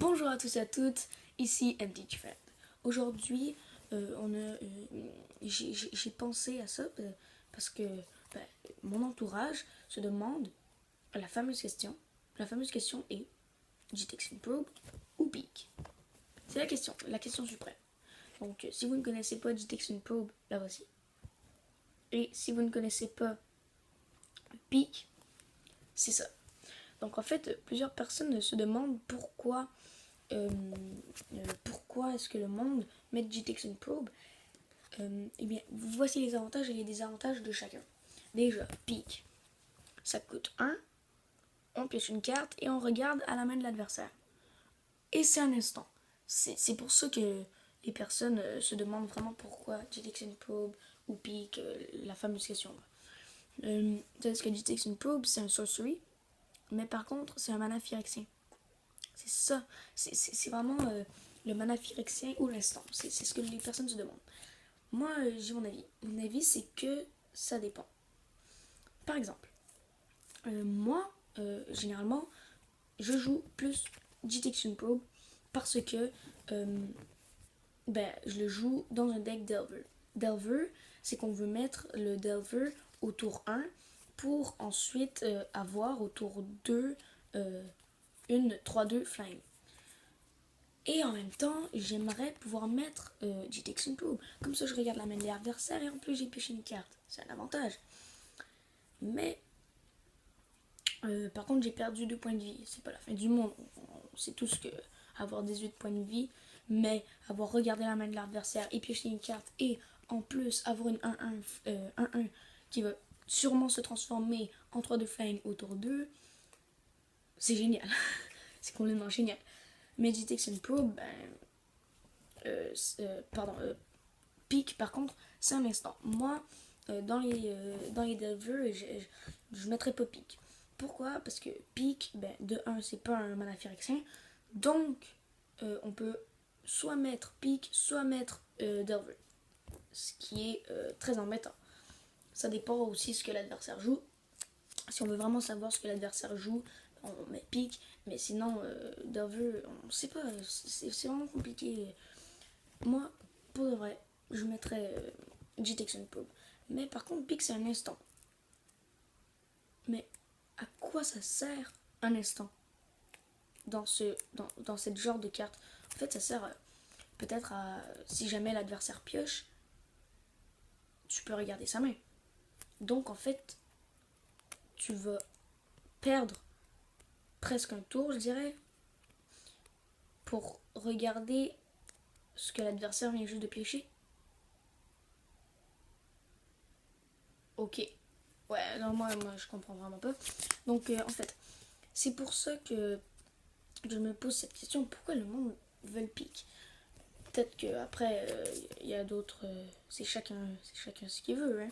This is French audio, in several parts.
Bonjour à tous et à toutes, ici MD Friend. Aujourd'hui, j'ai pensé à ça parce que ben, mon entourage se demande la fameuse question. La fameuse question est Detection Probe ou Peak? C'est la question suprême. Donc, si vous ne connaissez pas Detection Probe, la voici. Et si vous ne connaissez pas Peak, c'est ça. Donc, en fait, plusieurs personnes se demandent pourquoi est-ce que le monde met Detection Probe. Eh bien, voici les avantages et les désavantages de chacun. Déjà, Peak. Ça coûte 1, on pioche une carte et on regarde à la main de l'adversaire. Et c'est un instant. C'est pour ça que les personnes se demandent vraiment pourquoi Detection Probe ou Peak, la fameuse question. Tandis que Detection Probe, c'est un sorcery, mais par contre, c'est un mana phyrexien. C'est ça. C'est vraiment le mana phyrexien ou l'instant. C'est ce que les personnes se demandent. Moi, j'ai mon avis. Mon avis, c'est que ça dépend. Par exemple, moi, généralement, je joue plus Detection Probe parce que je le joue dans un deck Delver. Delver, c'est qu'on veut mettre le Delver au tour 1 pour ensuite avoir au tour 2 une 3-2 Flame. Et en même temps, j'aimerais pouvoir mettre Detection Probe. Comme ça, je regarde la main de l'adversaire et en plus, j'ai pioché une carte. C'est un avantage. Mais, par contre, j'ai perdu 2 points de vie. C'est pas la fin du monde. On sait tous que avoir 18 points de vie, mais avoir regardé la main de l'adversaire et piocher une carte et en plus avoir une 1-1 qui va sûrement se transformer en 3-2 Flame au tour 2, c'est génial. C'est complètement génial. Mais Detection Probe, Peak par contre, c'est un instant. Moi, dans les Delver, je mettrais pas Peak. Pourquoi? Parce que Peak, de 1, c'est pas un mana phyrexien. Donc, on peut soit mettre Peak, soit mettre Delver. Ce qui est très embêtant. Ça dépend aussi ce que l'adversaire joue. Si on veut vraiment savoir ce que l'adversaire joue, on met Peak. Mais sinon, Delver, on sait pas. C'est vraiment compliqué. Moi, pour de vrai, je mettrais Detection Probe. Mais par contre, Peak, c'est un instant. Mais à quoi ça sert un instant dans cette genre de carte? En fait, ça sert peut-être à, si jamais l'adversaire pioche, tu peux regarder sa main. Donc en fait, tu vas perdre presque un tour, je dirais, pour regarder ce que l'adversaire vient juste de piocher. Ok. Ouais, non, moi je comprends vraiment pas. Donc en fait, c'est pour ça que je me pose cette question, pourquoi le monde veut le pique? Peut-être qu'après, il y a d'autres... c'est chacun ce qu'il veut. Hein.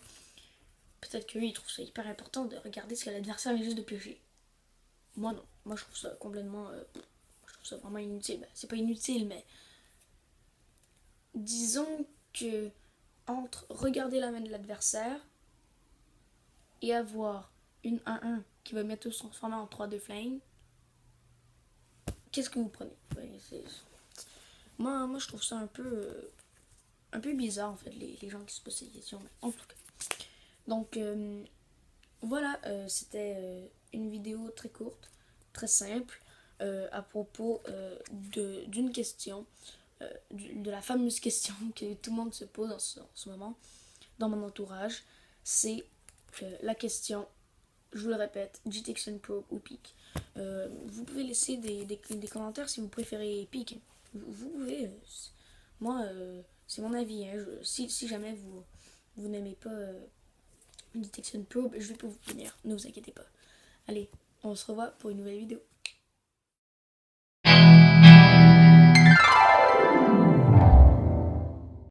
Peut-être qu'eux, ils trouvent ça hyper important de regarder ce que l'adversaire vient juste de piocher. Moi, non. Moi, je trouve ça complètement... je trouve ça vraiment inutile. C'est pas inutile, mais... Disons que entre regarder la main de l'adversaire et avoir une 1-1 qui va bientôt se transformer en 3-2 Flame, qu'est-ce que vous prenez? Moi, je trouve ça un peu bizarre, en fait, les gens qui se posent ces questions. Mais en tout cas. Donc, voilà, c'était une vidéo très courte, très simple, à propos d'une question, de la fameuse question que tout le monde se pose en ce moment, dans mon entourage. C'est la question, je vous le répète, Detection Probe ou Peak. Vous pouvez laisser des commentaires si vous préférez Peak. Vous pouvez. Moi, c'est mon avis. Hein. Si jamais vous n'aimez pas Detection Probe, je vais pas vous punir. Ne vous inquiétez pas. Allez, on se revoit pour une nouvelle vidéo.